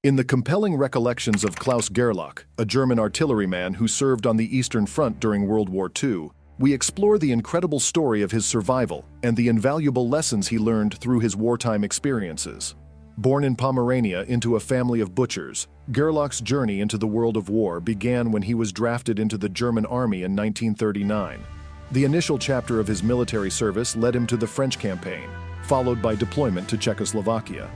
In the compelling recollections of Klaus Gerlach, a German artilleryman who served on the Eastern Front during World War II, we explore the incredible story of his survival and the invaluable lessons he learned through his wartime experiences. Born in Pomerania into a family of butchers, Gerlach's journey into the world of war began when he was drafted into the German army in 1939. The initial chapter of his military service led him to the French campaign, followed by deployment to Czechoslovakia.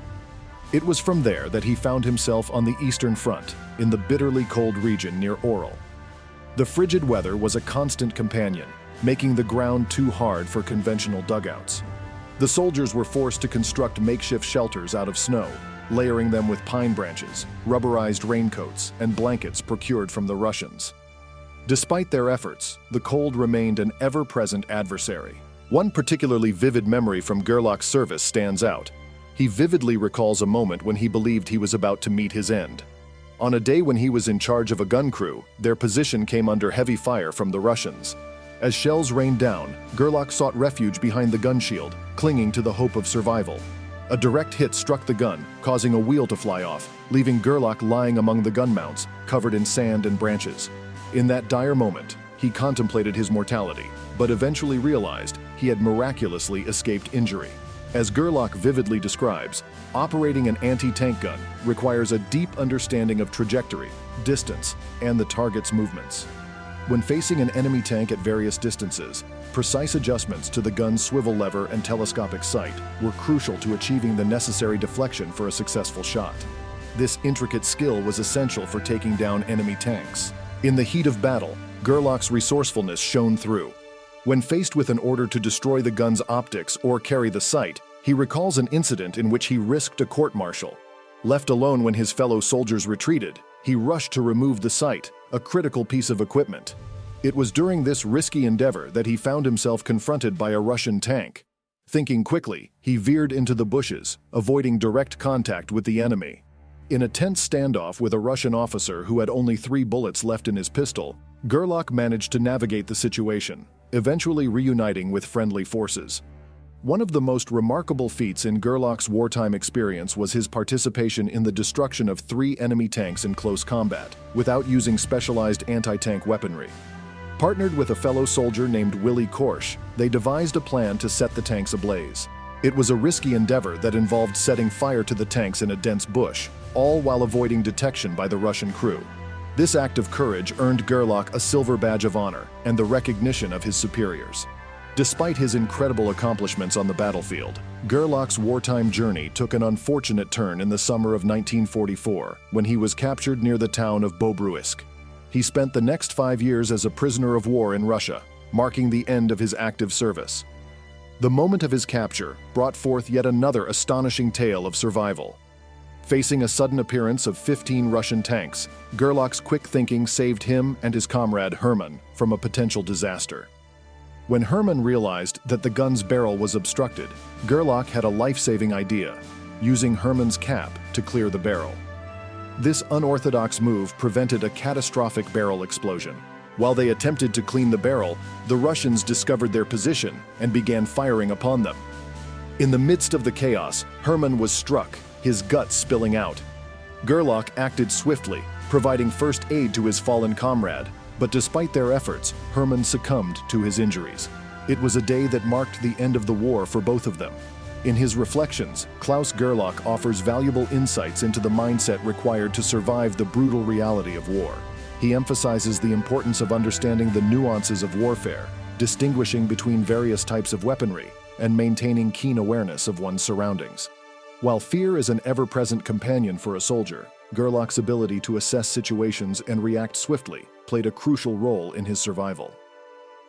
It was from there that he found himself on the Eastern Front, in the bitterly cold region near Orel. The frigid weather was a constant companion, making the ground too hard for conventional dugouts. The soldiers were forced to construct makeshift shelters out of snow, layering them with pine branches, rubberized raincoats, and blankets procured from the Russians. Despite their efforts, the cold remained an ever-present adversary. One particularly vivid memory from Gerlach's service stands out. He vividly recalls a moment when he believed he was about to meet his end. On a day when he was in charge of a gun crew, their position came under heavy fire from the Russians. As shells rained down, Gerlach sought refuge behind the gun shield, clinging to the hope of survival. A direct hit struck the gun, causing a wheel to fly off, leaving Gerlach lying among the gun mounts, covered in sand and branches. In that dire moment, he contemplated his mortality, but eventually realized he had miraculously escaped injury. As Gerlach vividly describes, operating an anti-tank gun requires a deep understanding of trajectory, distance, and the target's movements. When facing an enemy tank at various distances, precise adjustments to the gun's swivel lever and telescopic sight were crucial to achieving the necessary deflection for a successful shot. This intricate skill was essential for taking down enemy tanks. In the heat of battle, Gerlach's resourcefulness shone through. When faced with an order to destroy the gun's optics or carry the sight, he recalls an incident in which he risked a court-martial. Left alone when his fellow soldiers retreated, he rushed to remove the sight, a critical piece of equipment. It was during this risky endeavor that he found himself confronted by a Russian tank. Thinking quickly, he veered into the bushes, avoiding direct contact with the enemy. In a tense standoff with a Russian officer who had only 3 bullets left in his pistol, Gerlach managed to navigate the situation, eventually reuniting with friendly forces. One of the most remarkable feats in Gerlach's wartime experience was his participation in the destruction of 3 enemy tanks in close combat, without using specialized anti-tank weaponry. Partnered with a fellow soldier named Willy Korsch, they devised a plan to set the tanks ablaze. It was a risky endeavor that involved setting fire to the tanks in a dense bush, all while avoiding detection by the Russian crew. This act of courage earned Gerlach a silver badge of honor and the recognition of his superiors. Despite his incredible accomplishments on the battlefield, Gerlach's wartime journey took an unfortunate turn in the summer of 1944 when he was captured near the town of Bobruisk. He spent the next 5 years as a prisoner of war in Russia, marking the end of his active service. The moment of his capture brought forth yet another astonishing tale of survival. Facing a sudden appearance of 15 Russian tanks, Gerlach's quick thinking saved him and his comrade Hermann from a potential disaster. When Hermann realized that the gun's barrel was obstructed, Gerlach had a life-saving idea, using Hermann's cap to clear the barrel. This unorthodox move prevented a catastrophic barrel explosion. While they attempted to clean the barrel, the Russians discovered their position and began firing upon them. In the midst of the chaos, Hermann was struck, his guts spilling out. Gerlach acted swiftly, providing first aid to his fallen comrade, but despite their efforts, Hermann succumbed to his injuries. It was a day that marked the end of the war for both of them. In his reflections, Klaus Gerlach offers valuable insights into the mindset required to survive the brutal reality of war. He emphasizes the importance of understanding the nuances of warfare, distinguishing between various types of weaponry, and maintaining keen awareness of one's surroundings. While fear is an ever-present companion for a soldier, Gerlach's ability to assess situations and react swiftly played a crucial role in his survival.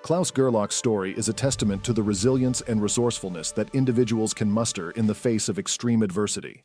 Klaus Gerlach's story is a testament to the resilience and resourcefulness that individuals can muster in the face of extreme adversity.